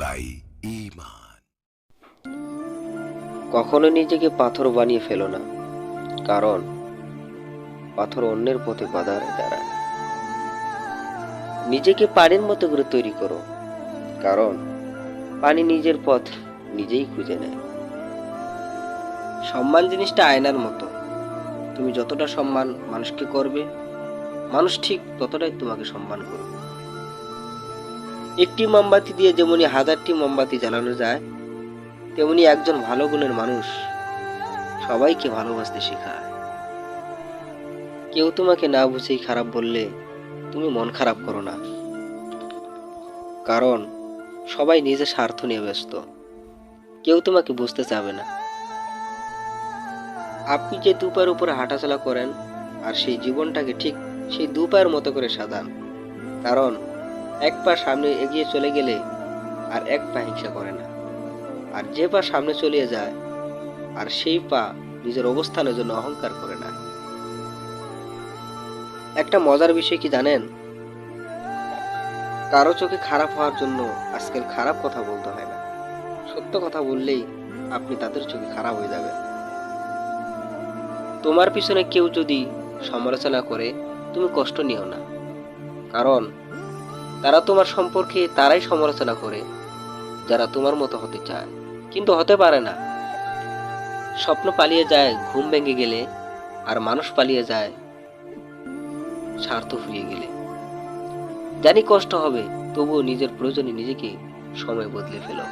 By ঈমান। কখনো নিজেকে পাথর বানিয়ে ফেলো না, কারণ পাথর অন্যের পথে বাধার দাঁড়ায়। নিজেকে পানির মতো করে তৈরি করো, কারণ পানি নিজের পথ নিজেই খুঁজে নেয়। সম্মান জিনিসটা আয়নার মতো, তুমি যতটা সম্মান মানুষকে করবে, মানুষ ঠিক ততটাই তোমাকে সম্মান করবে। একটি মোমবাতি দিয়ে যেমনি হাজারটি মোমবাতি জ্বালানো যায়, তেমনি একজন ভালো গুণের মানুষ সবাইকে ভালোবাসতে শেখায়। কেউ তোমাকে না বুঝেই খারাপ বললে তুমি মন খারাপ করো না, কারণ সবাই নিজের স্বার্থ নিয়ে ব্যস্ত, কেউ তোমাকে বুঝতে চাবে না। আপনি যে দু পায়ের উপরে হাঁটাচলা করেন, আর সেই জীবনটাকে ঠিক সেই দু পায়ের মতো করে সাজান, কারণ এক পা সামনে এগিয়ে চলে গেলে আর এক পা হিংসা করে না, আর যে পা সামনে চলে যায় আর সেই পা নিজের অবস্থানের জন্য অহংকার করে না। একটা মজার বিষয় কি জানেন, কারো চোখে খারাপ হওয়ার জন্য আজকাল খারাপ কথা বলতে হয় না, সত্য কথা বললেই আপনি তাদের চোখে খারাপ হয়ে যাবেন। তোমার পিছনে কেউ যদি সমালোচনা করে, তুমি কষ্ট নিও না, কারণ তারা তোমার সম্পর্কে তারাই সমালোচনা করে যারা তোমার মতো হতে চায় কিন্তু হতে পারে না। স্বপ্ন পালিয়ে যায় ঘুম ভেঙে গেলে, আর মানুষ পালিয়ে যায় স্বার্থ ফুরিয়ে গেলে। জানি কষ্ট হবে, তবুও নিজের প্রয়োজনে নিজেকে সময় বদলে ফেলো।